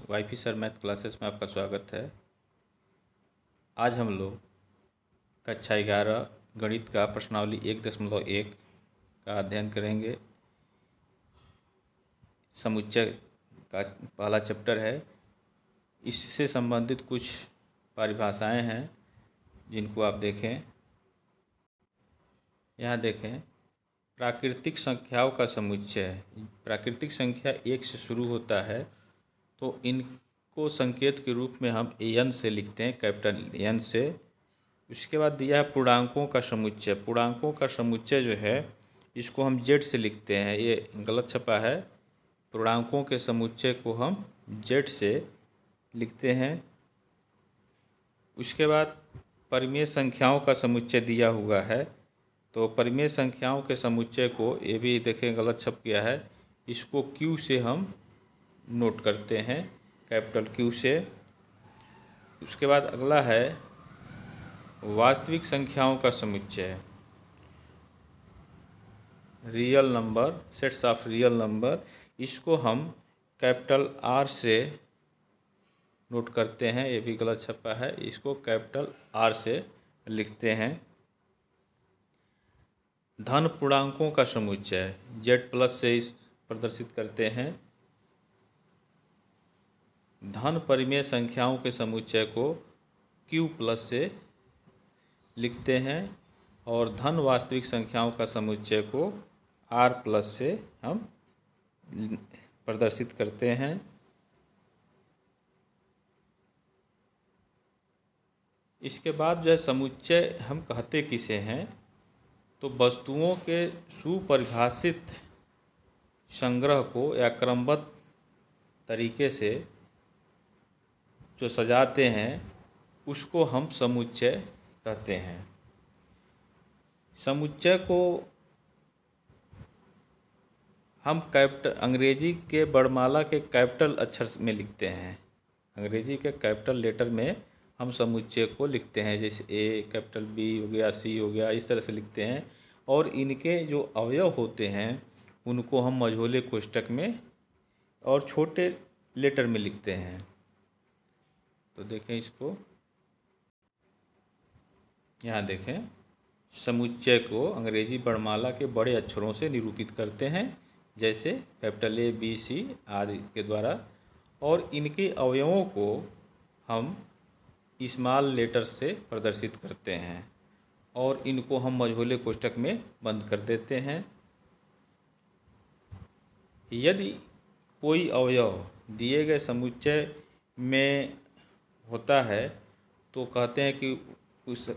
वाईफी sir math classes में आपका स्वागत है। आज हम लोग कक्षा 11 गणित का प्रश्नावली 1.1 का अध्ययन करेंगे। समुच्चय का पहला चैप्टर है। इससे संबंधित कुछ परिभाषाएं हैं जिनको आप देखें। यहाँ देखें, प्राकृतिक संख्याओं का समुच्चय। प्राकृतिक संख्या 1 से शुरू होता है तो इनको संकेत के रूप में हम एन से लिखते हैं, कैपिटल एन से। उसके बाद दिया है पूर्णांकों का समुच्चय। पूर्णांकों का समुच्चय जो है इसको हम जेड से लिखते हैं, ये गलत छपा है। पूर्णांकों के समुच्चय को हम जेड से लिखते हैं। उसके बाद परिमेय संख्याओं का समुच्चय दिया हुआ है, तो परिमेय संख्याओं के समुच्चय को, ये भी देखें गलत छप गया है, इसको क्यू से हम नोट करते हैं, कैपिटल क्यू से। उसके बाद अगला है वास्तविक संख्याओं का समुच्चय। Real number, sets of real number, इसको हम कैपिटल आर से नोट करते हैं। ये भी गलत छपा है, इसको कैपिटल आर से लिखते हैं। धन पूर्णांकों का समुच्चय जेड प्लस से इस प्रदर्शित करते हैं। धन परिमेय संख्याओं के समुच्चय को क्यू प्लस से लिखते हैं और धन वास्तविक संख्याओं का समुच्चय को आर प्लस से हम प्रदर्शित करते हैं। इसके बाद जो है समुच्चय हम कहते किसे हैं, तो वस्तुओं के सुपरिभाषित संग्रह को या क्रमबद्ध तरीके से जो सजाते हैं उसको हम समुच्चय कहते हैं। समुच्चय को हम अंग्रेजी के वर्णमाला के कैपिटल अक्षर में लिखते हैं। अंग्रेजी के कैपिटल लेटर में हम समुच्चय को लिखते हैं, जैसे ए, कैपिटल बी हो गया, सी हो गया, इस तरह से लिखते हैं। और इनके जो अवयव होते हैं उनको हम मझोले कोष्ठक में और छोटे लेटर में लिखते हैं। तो देखें इसको, यहाँ देखें, समुच्चय को अंग्रेजी वर्णमाला के बड़े अक्षरों से निरूपित करते हैं, जैसे कैपिटल ए, बी, सी आदि के द्वारा। और इनके अवयवों को हम स्मॉल लेटर से प्रदर्शित करते हैं और इनको हम मझोले कोष्ठक में बंद कर देते हैं। यदि कोई अवयव दिए गए समुच्चय में होता है तो कहते हैं कि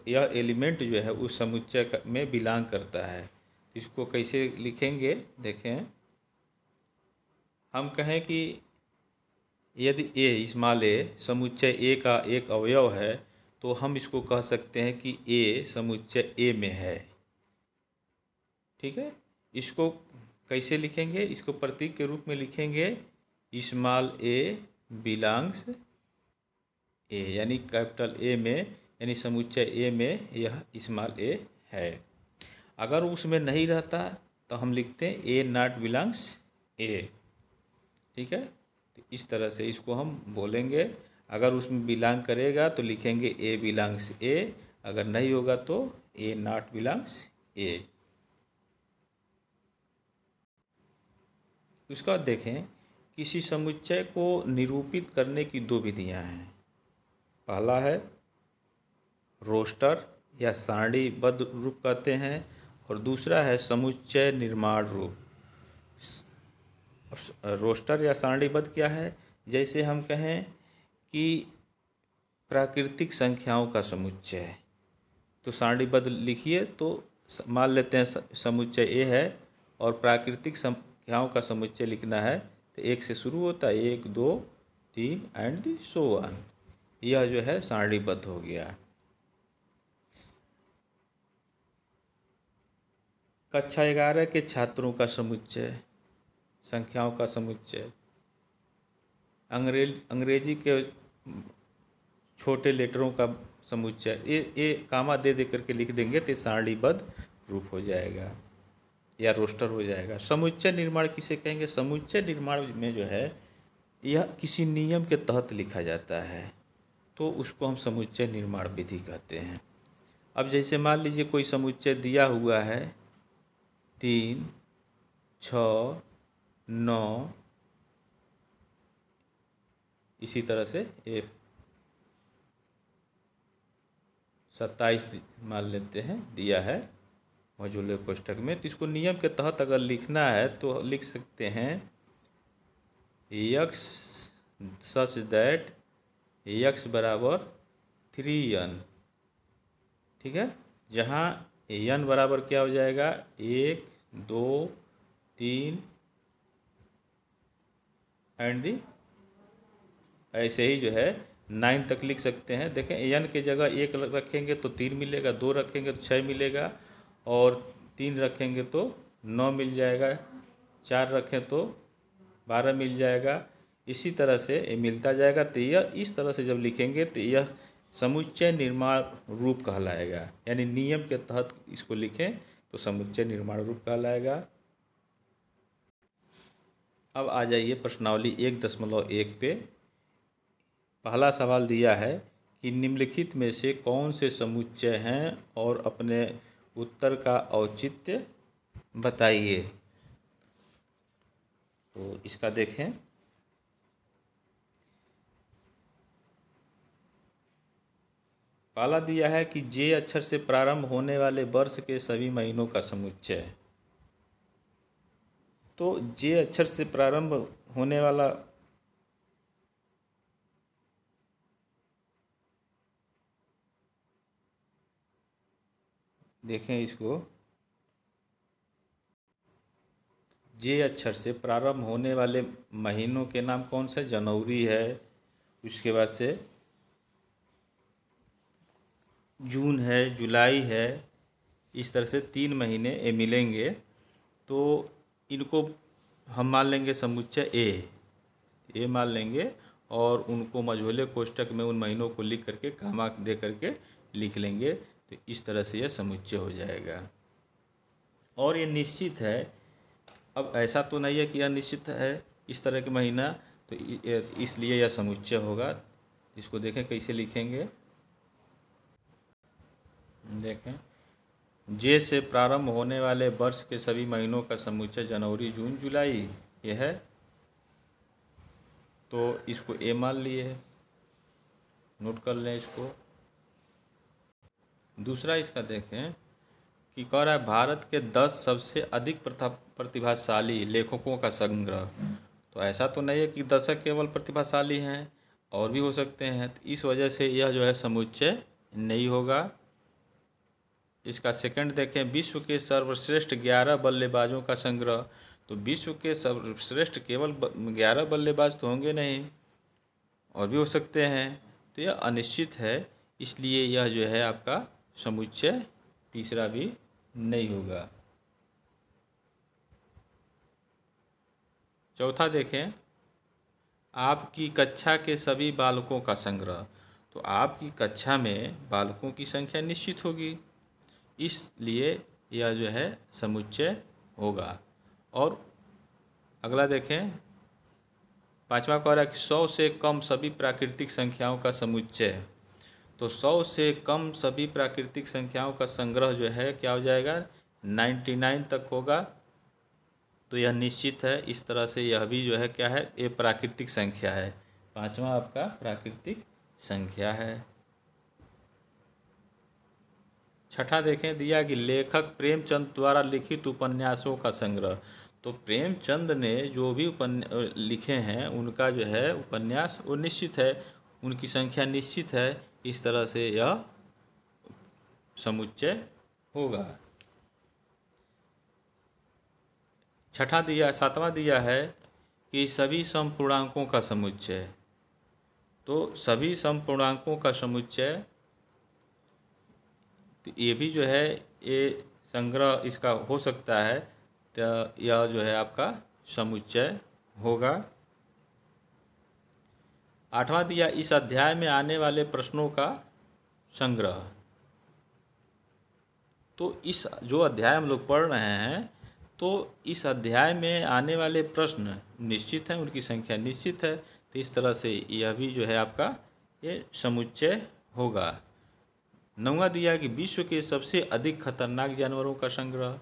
यह एलिमेंट जो है उस समुच्चय में बिलोंग करता है। इसको कैसे लिखेंगे, देखें। हम कहें कि यदि ए, स्मॉल ए समुच्चय ए का एक अवयव है तो हम इसको कह सकते हैं कि ए समुच्चय ए में है। ठीक है, इसको कैसे लिखेंगे, इसको प्रतीक के रूप में लिखेंगे स्मॉल ए बिलोंग्स ए, यानी कैपिटल ए में, यानी समुच्चय ए में यह स्मॉल ए है। अगर उसमें नहीं रहता तो हम लिखते हैं ए नॉट बिलोंग्स ए। ठीक है, तो इस तरह से इसको हम बोलेंगे। अगर उसमें बिलोंग करेगा तो लिखेंगे ए बिलोंग्स ए, अगर नहीं होगा तो ए नॉट बिलोंग्स ए। उसके बाद देखें, किसी समुच्चय को निरूपित करने की दो विधियां हैं। पहला है रोस्टर या सारणीबद्ध रूप कहते हैं, और दूसरा है समुच्चय निर्माण रूप। रोस्टर या सारणीबद्ध क्या है, जैसे हम कहें कि प्राकृतिक संख्याओं का समुच्चय, तो सारणीबद्ध लिखिए तो मान लेते हैं समुच्चय ए है और प्राकृतिक संख्याओं का समुच्चय लिखना है तो 1 से शुरू होता है, 1, 2, 3 एंड सो ऑन। यह जो है सारणीबद्ध हो गया। कक्षा 11 के छात्रों का समुच्चय, संख्याओं का समुच्चय, अंग्रेजी के छोटे लेटरों का समुच्चय, ये कामा दे करके लिख देंगे तो सारणीबद्ध रूप हो जाएगा या रोस्टर हो जाएगा। समुच्चय निर्माण किसे कहेंगे, समुच्चय निर्माण में जो है यह किसी नियम के तहत लिखा जाता है तो उसको हम समुच्चय निर्माण विधि कहते हैं। अब जैसे मान लीजिए कोई समुच्चय दिया हुआ है 3, 6, 9, इसी तरह से 27 मान लेते हैं दिया है मौजूदा कोष्ठक में। तो इसको नियम के तहत अगर लिखना है तो लिख सकते हैं x सच दैट x बराबर 3n, ठीक है, जहाँ n बराबर क्या हो जाएगा 1, 2, 3 एंड ऐसे ही जो है 9 तक लिख सकते हैं। देखें n के जगह 1 रखेंगे तो 3 मिलेगा, 2 रखेंगे तो 6 मिलेगा, और 3 रखेंगे तो 9 मिल जाएगा, 4 रखें तो 12 मिल जाएगा। इसी तरह से ये मिलता जाएगा। तो यह इस तरह से जब लिखेंगे तो यह समुच्चय निर्माण रूप कहलाएगा, यानी नियम के तहत इसको लिखें तो समुच्चय निर्माण रूप कहलाएगा। अब आ जाइए प्रश्नावली 1.1 पे। पहला सवाल दिया है कि निम्नलिखित में से कौन से समुच्चय हैं और अपने उत्तर का औचित्य बताइए। तो इसका देखें, पहला दिया है कि जे अक्षर से प्रारंभ होने वाले वर्ष के सभी महीनों का समुच्चय। तो जे अक्षर से प्रारंभ होने वाला देखें इसको, जे अक्षर से प्रारंभ होने वाले महीनों के नाम कौन से? जनवरी है, उसके बाद से जून है, जुलाई है, इस तरह से 3 महीने ये मिलेंगे। तो इनको हम मान लेंगे समुच्चय ए मान लेंगे और उनको मझोले कोष्ठक में उन महीनों को लिख करके कामा दे करके लिख लेंगे। तो इस तरह से यह समुच्चय हो जाएगा। और ये निश्चित है, अब ऐसा तो नहीं है कि यह निश्चित है इस तरह के महीना, तो इसलिए यह समुच्चय होगा। इसको देखें कैसे लिखेंगे। देखें, जे से प्रारंभ होने वाले वर्ष के सभी महीनों का समुच्चय जनवरी, जून, जुलाई ये है, तो इसको ए मान लिए है, नोट कर लें इसको। दूसरा इसका देखें कि कह रहा है भारत के 10 सबसे अधिक प्रतिभाशाली लेखकों का संग्रह। तो ऐसा तो नहीं है कि 10 केवल प्रतिभाशाली हैं, और भी हो सकते हैं। तो इस वजह से यह जो है समुच्चय नहीं होगा। इसका सेकंड देखें, विश्व के सर्वश्रेष्ठ 11 बल्लेबाजों का संग्रह। तो विश्व के सर्वश्रेष्ठ केवल 11 बल्लेबाज तो होंगे नहीं, और भी हो सकते हैं। तो यह अनिश्चित है, इसलिए यह जो है आपका समुच्चय तीसरा भी नहीं होगा। चौथा देखें, आपकी कक्षा के सभी बालकों का संग्रह। तो आपकी कक्षा में बालकों की संख्या निश्चित होगी, इसलिए यह जो है समुच्चय होगा। और अगला देखें, पांचवा कह रहा है कि 100 से कम सभी प्राकृतिक संख्याओं का समुच्चय। तो 100 से कम सभी प्राकृतिक संख्याओं का संग्रह जो है क्या हो जाएगा 99 तक होगा। तो यह निश्चित है। इस तरह से यह भी जो है क्या है, ये प्राकृतिक संख्या है। पांचवा आपका प्राकृतिक संख्या है। छठा देखें, दिया कि लेखक प्रेमचंद द्वारा लिखित उपन्यासों का संग्रह। तो प्रेमचंद ने जो भी लिखे हैं उनका जो है उपन्यास वो निश्चित है, उनकी संख्या निश्चित है। इस तरह से यह समुच्चय होगा। छठा दिया, सातवां दिया है कि सभी समपूर्णांकों का समुच्चय। तो सभी समपूर्णांकों का समुच्चय, तो ये भी जो है ये संग्रह इसका हो सकता है। तो यह जो है आपका समुच्चय होगा। आठवां दिया, इस अध्याय में आने वाले प्रश्नों का संग्रह। तो इस जो अध्याय हम लोग पढ़ रहे हैं, तो इस अध्याय में आने वाले प्रश्न निश्चित हैं, उनकी संख्या निश्चित है। तो इस तरह से यह भी जो है आपका ये समुच्चय होगा। 9वां दिया कि विश्व के सबसे अधिक खतरनाक जानवरों का संग्रह।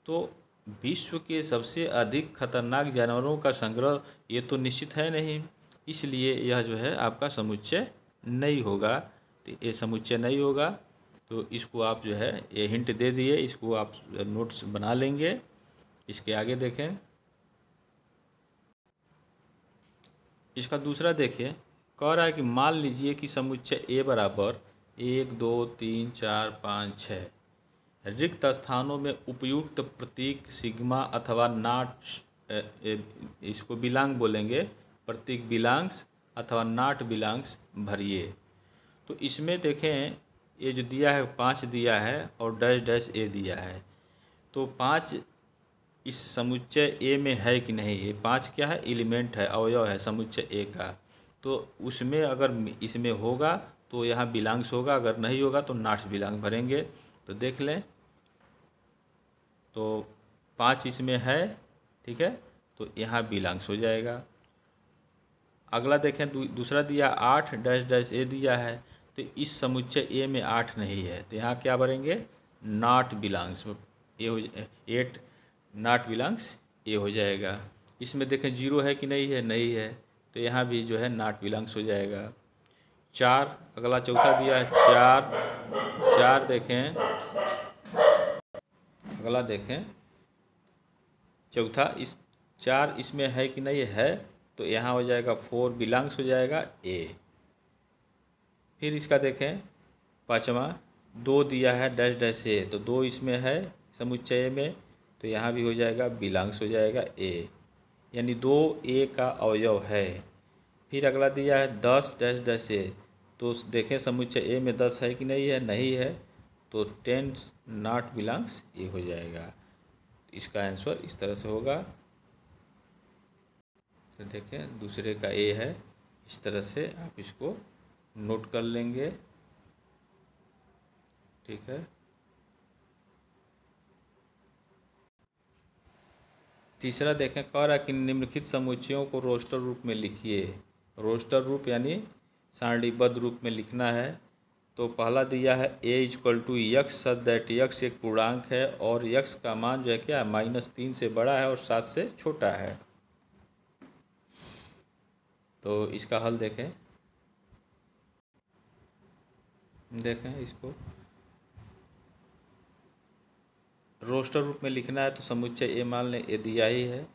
तो विश्व के सबसे अधिक खतरनाक जानवरों का संग्रह ये तो निश्चित है नहीं, इसलिए यह जो है आपका समुच्चय नहीं होगा। तो ये समुच्चय नहीं होगा, तो इसको आप जो है ये हिंट दे दिए, इसको आप नोट्स बना लेंगे। इसके आगे देखें, इसका दूसरा देखिए, कह रहा है कि मान लीजिए कि समुच्चय ए बराबर 1 2 3 4 5 6 रिक्त स्थानों में उपयुक्त प्रतीक सिग्मा अथवा नॉट, इसको बिलांग बोलेंगे, प्रतीक बिलांग्स अथवा नॉट बिलांग्स भरिए। तो इसमें देखें ये जो दिया है 5 दिया है और डैश डैश ए दिया है, तो 5 इस समुच्चय ए में है कि नहीं। ये 5 क्या है, एलिमेंट है, अवयव है समुच्चय ए का। तो उसमें अगर इसमें होगा तो यहाँ बिलांग्स होगा, अगर नहीं होगा तो नॉट बिलांग भरेंगे। तो देख लें, तो 5 इसमें है, ठीक है, तो यहाँ बिलांग्स हो जाएगा। अगला देखें, दूसरा दिया 8 डैश डैश ए दिया है, तो इस समुच्चय ए में 8 नहीं है, तो यहाँ क्या भरेंगे, नॉट बिलांग्स ए हो, 8 नॉट बिलांग्स ए हो जाएगा। इसमें देखें 0 है कि नहीं है, नहीं है, तो यहाँ भी जो है नॉट बिलांग्स हो जाएगा। 4, अगला चौथा दिया है 4 देखें, अगला देखें चौथा, इस 4 इसमें है कि नहीं है, तो यहाँ हो जाएगा 4 बिलांग्स हो जाएगा ए। फिर इसका देखें 5वां, 2 दिया है डैश डैश ए, तो 2 इसमें है समुच्चय में, तो यहाँ भी हो जाएगा बिलांग्स हो जाएगा ए, यानी 2 ए का अवयव है। फिर अगला दिया है 10 डैश डैश ए, तो देखें समुच्चय ए में 10 है कि नहीं है, नहीं है, तो 10 नॉट बिलांग्स ए हो जाएगा। इसका आंसर इस तरह से होगा। तो देखें दूसरे का ए है, इस तरह से आप इसको नोट कर लेंगे, ठीक है। तीसरा देखें, कह रहा है कि निम्नलिखित समुच्चयों को रोस्टर रूप में लिखिए। रोस्टर रूप यानी सारणीबद्ध रूप में लिखना है। तो पहला दिया है a equal to x, such that x एक पूर्णांक है और यक्स का मान जो है क्या, -3 से बड़ा है और 7 से छोटा है। तो इसका हल देखें, इसको रोस्टर रूप में लिखना है, तो समुच्चय ए मान लें, ए दिया ही है,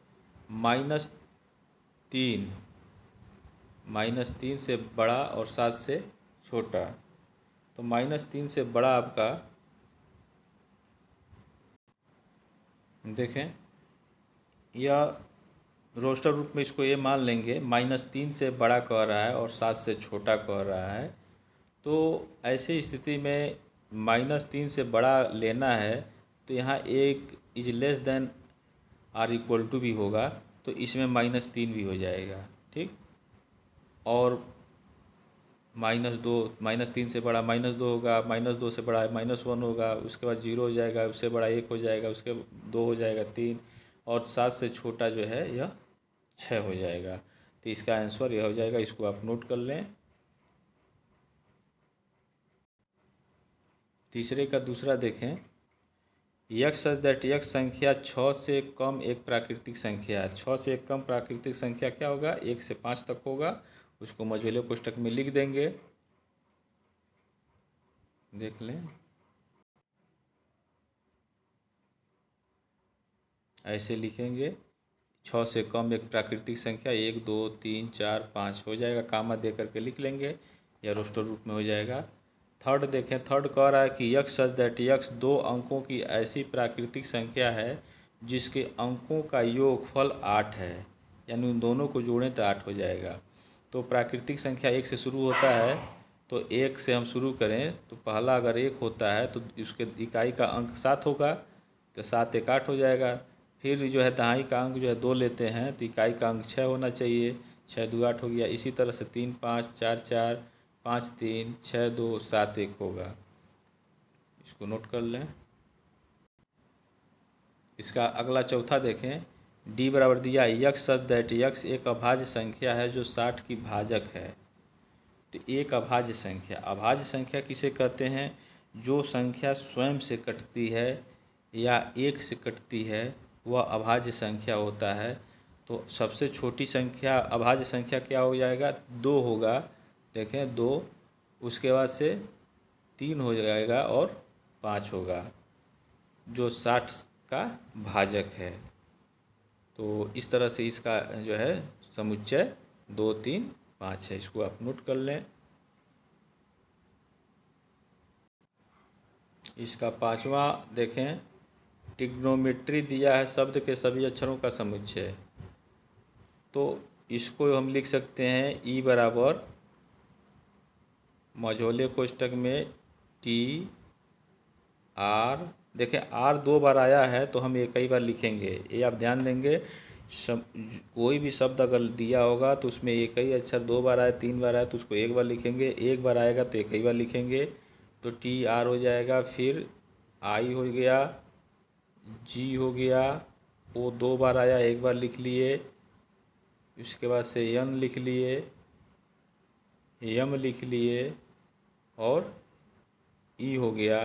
-3 से बड़ा और 7 से छोटा। तो -3 से बड़ा आपका देखें, या रोस्टर रूप में इसको ये मान लेंगे, -3 से बड़ा कह रहा है और 7 से छोटा कह रहा है। तो ऐसी स्थिति में -3 से बड़ा लेना है, तो यहाँ एक is less than or equal to भी होगा, तो इसमें -3 भी हो जाएगा, ठीक। और -2, -3 से बड़ा -2 होगा, -2 से बड़ा -1 होगा, उसके बाद 0 हो जाएगा, उससे बड़ा 1 हो जाएगा, उसके 2 हो जाएगा 3, और 7 से छोटा जो है यह 6 हो जाएगा। तो इसका आंसर यह हो जाएगा, इसको आप नोट कर लें। तीसरे का दूसरा देखें, यक्स सच दैट यक्स संख्या 6 से कम एक प्राकृतिक संख्या है। 6 से कम प्राकृतिक संख्या क्या होगा, 1 से 5 तक होगा, उसको मझोले कोष्ठक में लिख देंगे, देख लें, ऐसे लिखेंगे, 6 से कम एक प्राकृतिक संख्या 1 2 3 4 5 हो जाएगा, कामा दे करके लिख लेंगे, या रोस्टर रूप में हो जाएगा। थर्ड देखें, थर्ड कह रहा है कि यक्स सच दैट यक्स 2 अंकों की ऐसी प्राकृतिक संख्या है जिसके अंकों का योगफल 8 है, यानी उन दोनों को जोड़ें तो 8 हो जाएगा। तो प्राकृतिक संख्या 1 से शुरू होता है, तो 1 से हम शुरू करें, तो पहला अगर 1 होता है तो उसके इकाई का अंक 7 होगा, तो 7 1 8 हो जाएगा। फिर जो है दहाई का अंक जो है 2 लेते हैं, तो इकाई का अंक 6 होना चाहिए, 6 2 8 हो गया। इसी तरह से 3 5 4 4 5 3 6 2 7 1 होगा, इसको नोट कर लें। इसका अगला चौथा देखें, डी बराबर दिया यक्स सच दैट यक्स एक अभाज्य संख्या है जो 60 की भाजक है। तो एक अभाज्य संख्या किसे कहते हैं? जो संख्या स्वयं से कटती है या एक से कटती है वह अभाज्य संख्या होता है। तो सबसे छोटी संख्या अभाज्य संख्या क्या हो जाएगा? 2 होगा। देखें 2, उसके बाद से 3 हो जाएगा और 5 होगा जो 60 का भाजक है। तो इस तरह से इसका जो है समुच्चय 2, 3, 5 है। इसको आप नोट कर लें। इसका 5वां देखें, ट्रिग्नोमेट्री दिया है शब्द के सभी अक्षरों का समुच्चय। तो इसको हम लिख सकते हैं ई बराबर मझोले कोष्ठक में टी आर। देखें आर 2 बार आया है तो हम ये कई बार लिखेंगे। ये आप ध्यान देंगे, कोई भी शब्द अगर दिया होगा तो उसमें एक ही अक्षर 2 बार आए 3 बार आए तो उसको एक बार लिखेंगे, एक बार आएगा तो एक ही बार लिखेंगे। तो टी आर हो जाएगा, फिर आई हो गया, जी हो गया, ओ 2 बार आया एक बार लिख लिए, उसके बाद से यन लिख लिए, यम लिख लिए और ई हो गया,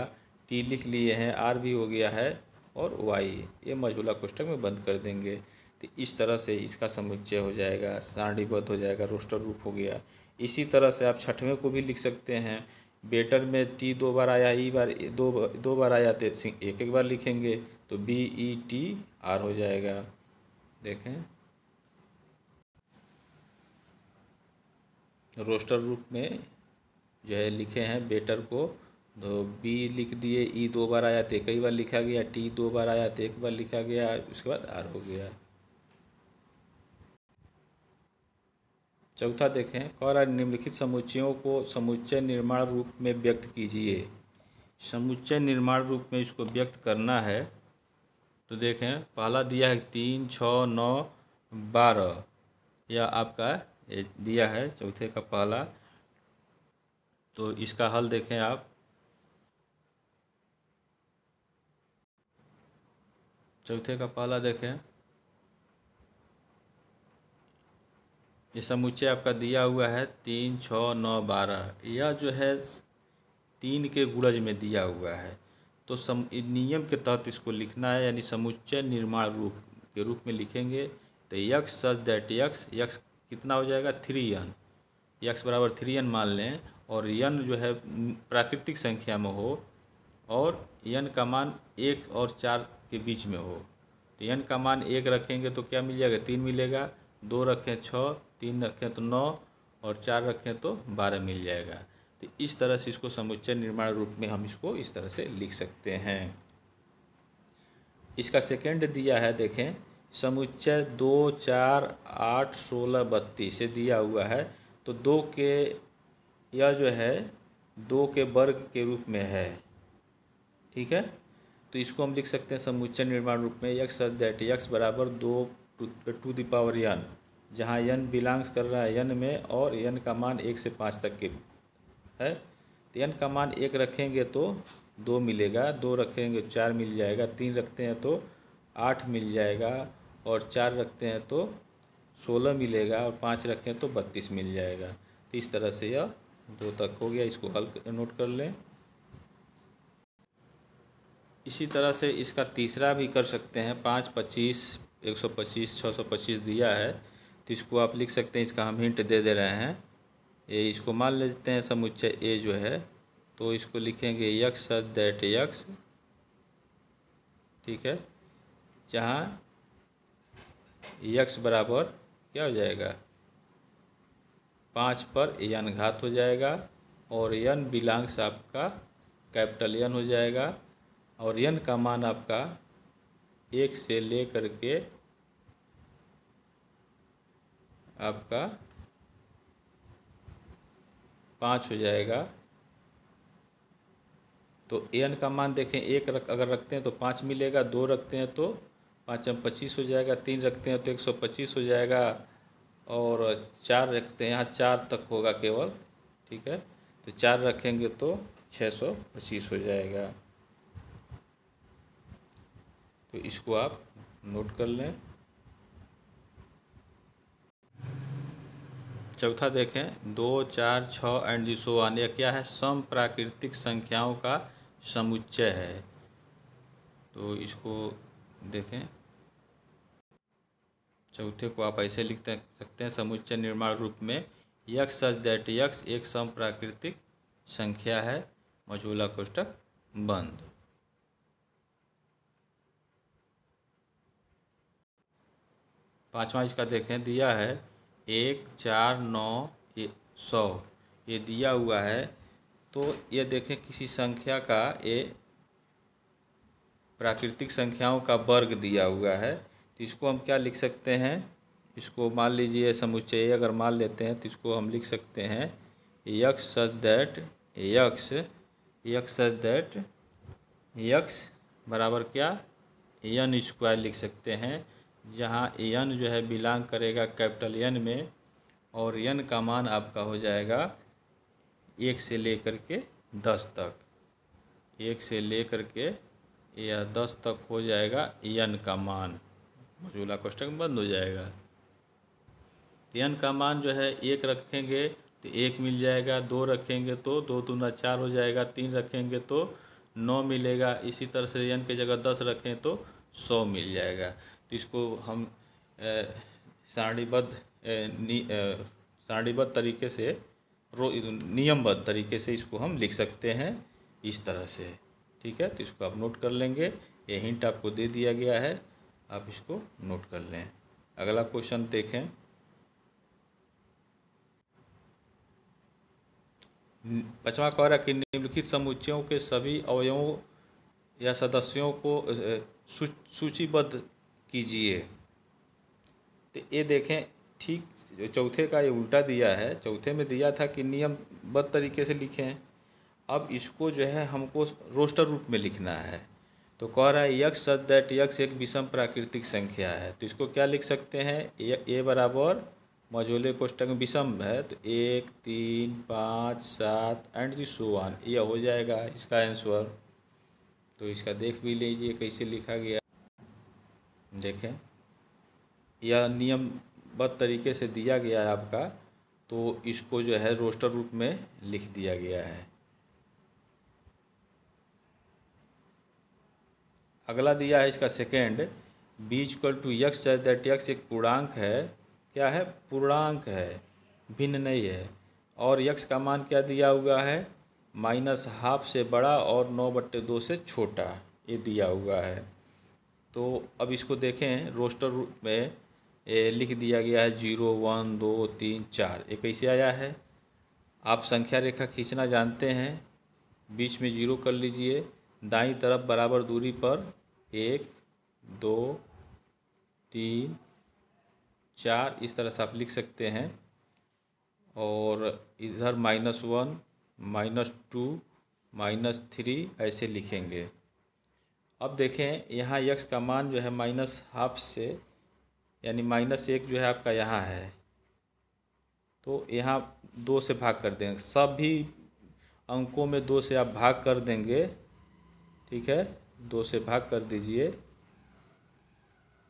टी लिख लिए हैं, आर भी हो गया है और वाई। ये मझोला कोष्ठक में बंद कर देंगे। तो इस तरह से इसका समुच्चय हो जाएगा, सारणीबद्ध हो जाएगा, रोस्टर रूप हो गया। इसी तरह से आप 6वें को भी लिख सकते हैं। बेटर में टी 2 बार आया, ई बार दो बार आया तो एक एक बार लिखेंगे। तो बी ई टी आर हो जाएगा। देखें रोस्टर रूप में जो है लिखे हैं बेटर को, तो बी लिख दिए, ई 2 बार आया तो कई बार लिखा गया, टी 2 बार आया तो एक बार लिखा गया, उसके बाद आर हो गया। चौथा देखें, कह रहा निम्नलिखित समुच्चयों को समुच्चय निर्माण रूप में व्यक्त कीजिए। समुच्चय निर्माण रूप में इसको व्यक्त करना है। तो देखें पहला दिया है 3, 6, 9, 12, यह आपका दिया है चौथे का पहला। तो इसका हल देखें आप, चौथे का पहला देखें, ये समुच्चय आपका दिया हुआ है 3, 6, 9, 12। यह जो है 3 के गुणज में दिया हुआ है। तो नियम के तहत इसको लिखना है, यानी समुच्चय निर्माण रूप के रूप में लिखेंगे। तो यक्स सच दैट यक्स कितना हो जाएगा? 3n। यक्स बराबर 3n मान लें और यन जो है प्राकृतिक संख्या में हो और यन का मान 1 और 4 के बीच में हो। तो यन का मान 1 रखेंगे तो क्या मिल जाएगा? 3 मिलेगा। 2 रखें 6, 3 रखें तो 9 और 4 रखें तो 12 मिल जाएगा। तो इस तरह से इसको समुच्चय निर्माण रूप में हम इसको इस तरह से लिख सकते हैं। इसका सेकंड दिया है, देखें समुच्चय 2, 4, 8, 16, 32 से दिया हुआ है। तो 2 के यह जो है 2 के वर्ग के रूप में है, ठीक है। तो इसको हम लिख सकते हैं समुच्चय निर्माण रूप में यक्स सच दैट यक्स बराबर 2 टू द पावर n, जहाँ n बिलोंग्स कर रहा है n में और n का मान 1 से 5 तक के है। तो n का मान 1 रखेंगे तो 2 मिलेगा, 2 रखेंगे 4 मिल जाएगा, 3 रखते हैं तो 8 मिल जाएगा और 4 रखते हैं तो 16 मिलेगा और 5 रखें तो 32 मिल जाएगा। तो इस तरह से यह 2 तक हो गया। इसको हल नोट कर लें। इसी तरह से इसका तीसरा भी कर सकते हैं। 5, 25, 125, 625 दिया है तो इसको आप लिख सकते हैं। इसका हम हिंट दे दे रहे हैं। ये इसको मान लेते हैं समुच्चय ए जो है, तो इसको लिखेंगे यक्स सच दैट यक्स, ठीक है, जहाँ यक्स बराबर क्या हो जाएगा? 5 पर n घात हो जाएगा और n बिलोंग्स आपका कैपिटल N हो जाएगा और n का मान आपका 1 से ले करके आपका 5 हो जाएगा। तो n का मान देखें 1 अगर रखते हैं तो 5 मिलेगा, 2 रखते हैं तो 5 में 25 हो जाएगा, 3 रखते हैं तो 125 हो जाएगा और 4 रखते हैं, यहाँ 4 तक होगा केवल, ठीक है। तो 4 रखेंगे तो 625 हो जाएगा। तो इसको आप नोट कर लें। चौथा देखें 2, 4, 6 एंड दी सो ऑन, यह क्या है? सम प्राकृतिक संख्याओं का समुच्चय है। तो इसको देखें, चौथे को आप ऐसे लिख सकते हैं समुच्चय निर्माण रूप में, यक्स सच दैट यक्स एक सम प्राकृतिक संख्या है, मझोला कोष्टक बंद। पांचवा इसका देखें, दिया है 1, 4, 9, 100, ये दिया हुआ है। तो ये देखें किसी संख्या का, ये प्राकृतिक संख्याओं का वर्ग दिया हुआ है। तो इसको हम क्या लिख सकते हैं? इसको मान लीजिए समुच्चय अगर मान लेते हैं तो इसको हम लिख सकते हैं यक्स सच दैट यक्स बराबर क्या? एन स्क्वायर लिख सकते हैं, जहाँ एन जो है बिलोंग करेगा कैपिटल एन में, और एन का मान आपका हो जाएगा 1 से लेकर के 10 तक, 1 से लेकर के या 10 तक हो जाएगा एन का मान, मझोला कोष्टक बंद हो जाएगा। एन का मान जो है 1 रखेंगे तो 1 मिल जाएगा, 2 रखेंगे तो 2 दूना 4 हो जाएगा, 3 रखेंगे तो 9 मिलेगा। इसी तरह से एन की जगह 10 रखें तो 100 मिल जाएगा। तो इसको हम सारणीबद्ध तरीके से, नियमबद्ध तरीके से इसको हम लिख सकते हैं इस तरह से। ठीक है, तो इसको आप नोट कर लेंगे, ये हिंट आपको दे दिया गया है, आप इसको नोट कर लें। अगला क्वेश्चन देखें, पांचवा कह रहा है कि निम्नलिखित समुच्चयों के सभी अवयवों या सदस्यों को सूचीबद्ध कीजिए। तो ये देखें, ठीक चौथे का ये उल्टा दिया है। चौथे में दिया था कि नियमबद्ध तरीके से लिखें, अब इसको जो है हमको रोस्टर रूप में लिखना है। तो कह रहा है यक्स सच दैट यक्स एक विषम प्राकृतिक संख्या है। तो इसको क्या लिख सकते हैं? ए बराबर मझोले कोष्टक में विषम है तो 1, 3, 5, 7 एंड दी सो ऑन, यह हो जाएगा इसका आंसर। तो इसका देख भी लीजिए कैसे लिखा गया। देखें, यह नियमबद्ध तरीके से दिया गया है आपका, तो इसको जो है रोस्टर रूप में लिख दिया गया है। अगला दिया है इसका second, b equal to x such that x एक पूर्णांक है। क्या है? पूर्णांक है, भिन्न नहीं है। और यक्स का मान क्या दिया हुआ है? -12 से बड़ा और 9/2 से छोटा, ये दिया हुआ है। तो अब इसको देखें रोस्टर रूप में लिख दिया गया है 0, 1, 2, 3, 4। ये कैसे आया है? आप संख्या रेखा खींचना जानते हैं, बीच में 0 कर लीजिए, दाईं तरफ बराबर दूरी पर 1, 2, 3, 4 इस तरह से आप लिख सकते हैं, और इधर -1, -2, -3 ऐसे लिखेंगे। अब देखें यहाँ यक्स का मान जो है -12 से, यानी -1 जो है आपका यहाँ है, तो यहाँ 2 से भाग कर देंगे। सभी अंकों में 2 से आप भाग कर देंगे। ठीक है, 2 से भाग कर दीजिए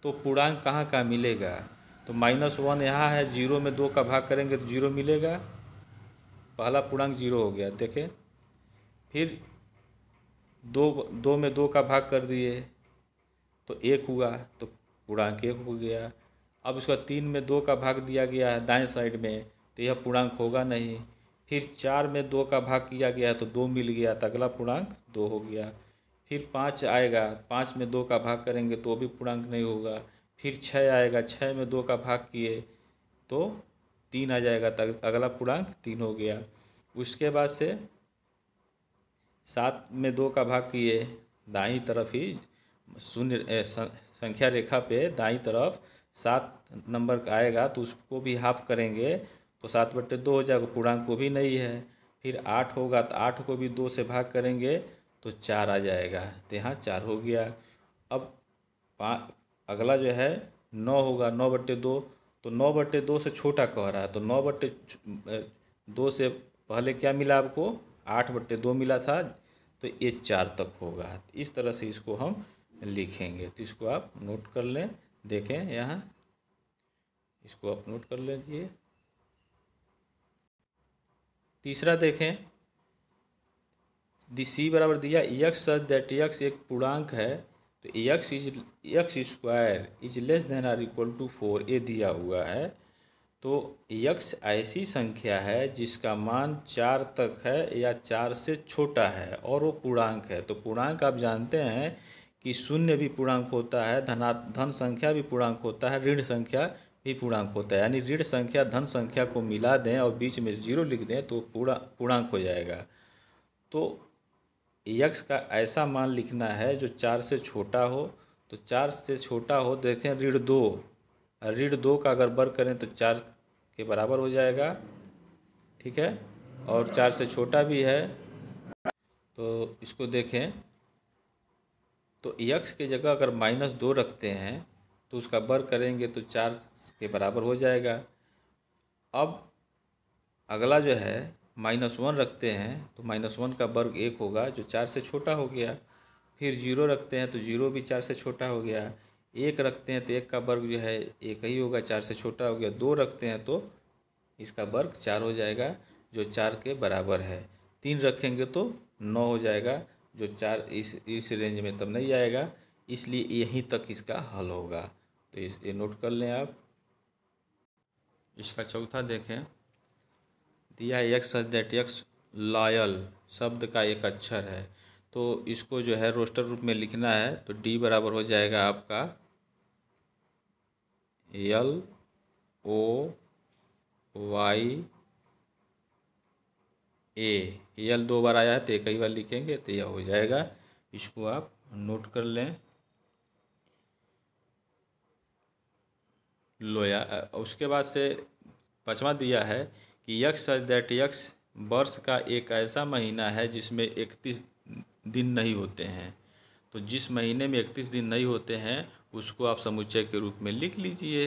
तो पूर्णांक कहाँ का मिलेगा? तो -1 यहाँ है, 0 में 2 का भाग करेंगे तो 0 मिलेगा, पहला पूर्णांक 0 हो गया। देखें, फिर 2 में 2 का भाग कर दिए तो 1 हुआ, तो पूर्णांक 1 हो गया। अब इसका 3 में 2 का भाग दिया गया है दाएं साइड में, तो यह पूर्णांक होगा नहीं। फिर 4 में 2 का भाग किया गया तो 2 मिल गया, तो अगला पूर्णांक 2 हो गया। फिर 5 आएगा, 5 में 2 का भाग करेंगे तो भी पूर्णांक नहीं होगा। फिर 6 आएगा, 6 में 2 का भाग किए तो 3 आ जाएगा, तो अगला पूर्णांक 3 हो गया। उसके बाद से 7 में 2 का भाग किए, दाईं तरफ ही शून्य संख्या रेखा पे दाईं तरफ 7 नंबर का आएगा तो उसको भी हाफ करेंगे तो 7/2 हो जाएगा, पूर्णांक को भी नहीं है। फिर 8 होगा तो 8 को भी 2 से भाग करेंगे तो 4 आ जाएगा, तो यहाँ 4 हो गया। अब अगला जो है 9 होगा, 9/2, तो 9/2 से छोटा कह रहा है, तो 9/2 से पहले क्या मिला आपको? 8/2 मिला था, तो ये 4 तक होगा। इस तरह से इसको हम लिखेंगे, तो इसको आप नोट कर लें। देखें यहाँ, इसको आप नोट कर लीजिए। तीसरा देखें, सी बराबर दिया यक्स सच दैट यक्स एक पूर्णांक है, तो x square is less than or equal to 4 ये दिया हुआ है। तो यक्स ऐसी संख्या है जिसका मान 4 तक है या 4 से छोटा है और वो पूर्णांक है। तो पूर्णांक आप जानते हैं कि शून्य भी पूर्णांक होता है, धन संख्या भी पूर्णांक होता है, ऋण संख्या भी पूर्णांक होता है। यानी ऋण संख्या धन संख्या को मिला दें और बीच में 0 लिख दें तो पूर्णांक हो जाएगा। तो यक्स का ऐसा मान लिखना है जो 4 से छोटा हो। तो 4 से छोटा हो, देखें ऋण 2 का अगर वर्ग करें तो 4 के बराबर हो जाएगा, ठीक है। और 4 से छोटा भी है, तो इसको देखें तो यक्स की जगह अगर -2 रखते हैं तो उसका वर्ग करेंगे तो 4 के बराबर हो जाएगा। अब अगला जो है -1 रखते हैं तो -1 का वर्ग 1 होगा जो 4 से छोटा हो गया। फिर 0 रखते हैं तो 0 भी 4 से छोटा हो गया। 1 रखते हैं तो 1 का वर्ग जो है 1 ही होगा, 4 से छोटा हो गया। 2 रखते हैं तो इसका वर्ग 4 हो जाएगा जो 4 के बराबर है। 3 रखेंगे तो 9 हो जाएगा जो 4 इस रेंज में तब नहीं आएगा, इसलिए यहीं तक इसका हल होगा। तो ये नोट कर लें आप। इसका चौथा देखें, दिया x such that x loyal शब्द का एक अक्षर है। तो इसको जो है रोस्टर रूप में लिखना है, तो डी बराबर हो जाएगा आपका LOYA। यल 2 बार आया है तो एक ही बार लिखेंगे तो यह हो जाएगा। इसको आप नोट कर लें। लोया। उसके बाद से 5वां दिया है कि यक्स सच दैट यक्स वर्ष का एक ऐसा महीना है जिसमें 31 दिन नहीं होते हैं। तो जिस महीने में 31 दिन नहीं होते हैं उसको आप समुच्चय के रूप में लिख लीजिए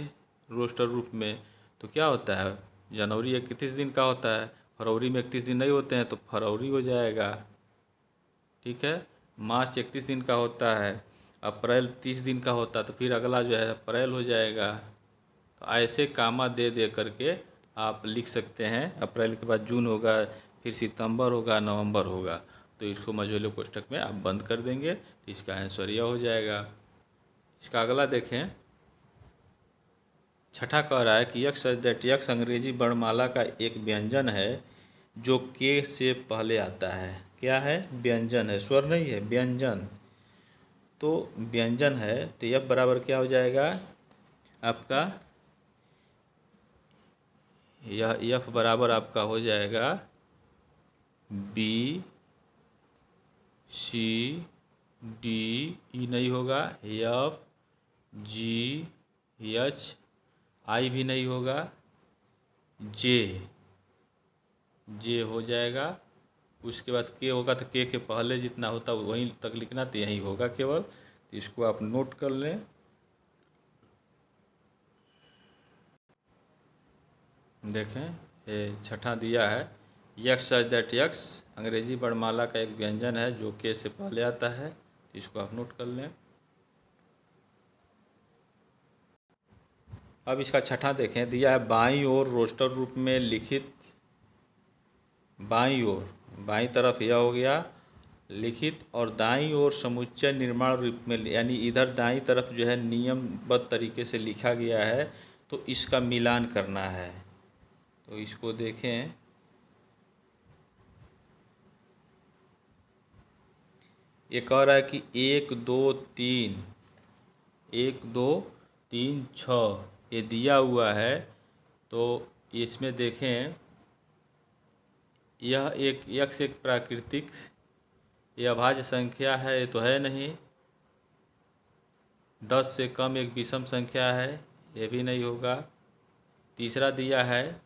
रोस्टर रूप में। तो क्या होता है, जनवरी 31 दिन का होता है, फरवरी में 31 दिन नहीं होते हैं तो फरवरी हो जाएगा, ठीक है। मार्च 31 दिन का होता है, अप्रैल 30 दिन का होता है तो फिर अगला जो है अप्रैल हो जाएगा। तो ऐसे कामा दे दे करके आप लिख सकते हैं। अप्रैल के बाद जून होगा, फिर सितंबर होगा, नवंबर होगा। तो इसको मझोले कोष्ठक में आप बंद कर देंगे तो इसका आंसर यह हो जाएगा। इसका अगला देखें, छठा कह रहा है कि यक्स सच दैट यक्स अंग्रेजी वर्णमाला का एक व्यंजन है जो के से पहले आता है। क्या है, व्यंजन है, स्वर नहीं है, व्यंजन। तो व्यंजन है तो यफ बराबर क्या हो जाएगा आपका, यह यफ बराबर आपका हो जाएगा BCD। ई नहीं होगा, FGH, आई भी नहीं होगा, जे हो जाएगा। उसके बाद के होगा तो के पहले जितना होता है वहीं तक लिखना, तो यही होगा केवल। तो इसको आप नोट कर लें। देखें ये छठा दिया है, यक्स सच दैट यक्स अंग्रेजी वर्णमाला का एक व्यंजन है जो के से पहले आता है। इसको आप नोट कर लें। अब इसका छठा देखें, दिया है बाईं ओर रोस्टर रूप में लिखित, बाईं ओर, बाईं तरफ यह हो गया लिखित, और दाईं ओर समुच्चय निर्माण रूप में, यानी इधर दाईं तरफ जो है नियमबद्ध तरीके से लिखा गया है, तो इसका मिलान करना है। तो इसको देखें, ये कह रहा है कि 1 2 3 6 ये दिया हुआ है। तो इसमें देखें यह एक यक्स एक प्राकृतिक यह अभाज्य संख्या है, ये तो है नहीं। 10 से कम एक विषम संख्या है, ये भी नहीं होगा। तीसरा दिया है,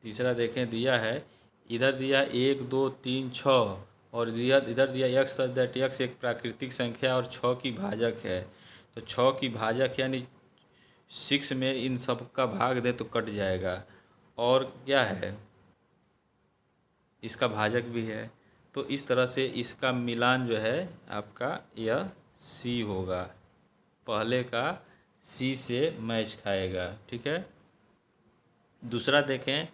तीसरा देखें दिया है, इधर दिया 1 2 3 6 और इधर दिया यक्स सच दैट यक्स एक प्राकृतिक संख्या और 6 की भाजक है। तो 6 की भाजक यानी 6 में इन सब का भाग दे तो कट जाएगा, और क्या है इसका भाजक भी है। तो इस तरह से इसका मिलान जो है आपका यह C होगा, पहले का सी से मैच खाएगा। ठीक है, दूसरा देखें,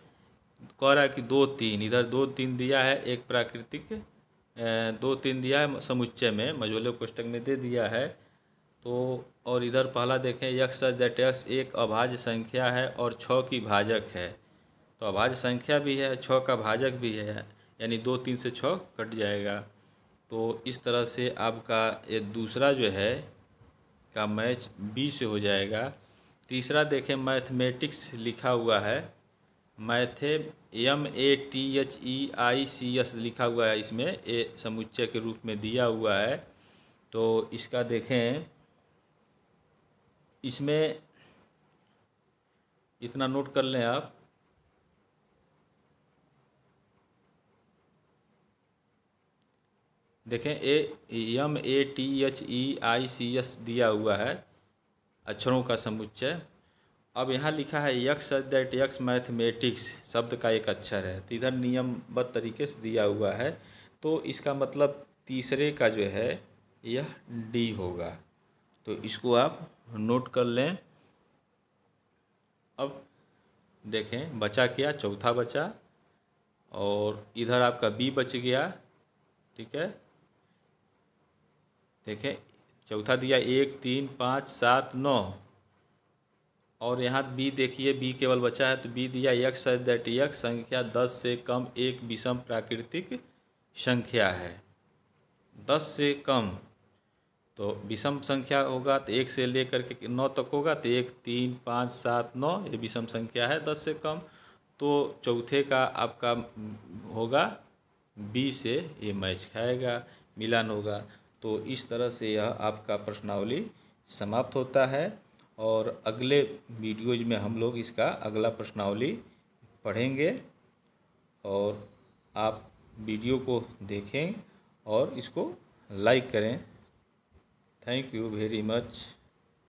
कह रहा है कि 2 3, इधर 2 3 दिया है, एक प्राकृतिक 2 3 दिया है समुच्चय में, मझोले कोष्ठक में दे दिया है। तो और इधर पहला देखें, यक्स दैट यक्स एक अभाज्य संख्या है और 6 की भाजक है। तो अभाज्य संख्या भी है, 6 का भाजक भी है, यानी 2 3 से 6 कट जाएगा। तो इस तरह से आपका ये दूसरा जो है का मैच बी से हो जाएगा। तीसरा देखें, मैथमेटिक्स लिखा हुआ है, मैथे MATHEICS लिखा हुआ है, इसमें ए समुच्चय के रूप में दिया हुआ है। तो इसका देखें, इसमें इतना नोट कर लें आप, देखें MATHEICS दिया हुआ है, अक्षरों का समुच्चय। अब यहाँ लिखा है यक्स दैट यक्स मैथमेटिक्स, शब्द का एक अक्षर है, तो इधर नियमबद्ध तरीके से दिया हुआ है। तो इसका मतलब तीसरे का जो है यह डी होगा। तो इसको आप नोट कर लें। अब देखें बचा क्या, चौथा बचा, और इधर आपका बी बच गया। ठीक है, देखें चौथा दिया 1 3 5 7 9, और यहाँ बी देखिए, बी केवल बचा है, तो बी दिया यक्स दैट यक्स संख्या 10 से कम एक विषम प्राकृतिक संख्या है। 10 से कम तो विषम संख्या होगा, तो 1 से लेकर के 9 तक होगा, तो 1 3 5 7 9 ये विषम संख्या है 10 से कम। तो चौथे का आपका होगा बी से ये मैच खाएगा, मिलान होगा। तो इस तरह से यह आपका प्रश्नावली समाप्त होता है, और अगले वीडियोज में हम लोग इसका अगला प्रश्नावली पढ़ेंगे, और आप वीडियो को देखें और इसको लाइक करें। Thank you very much.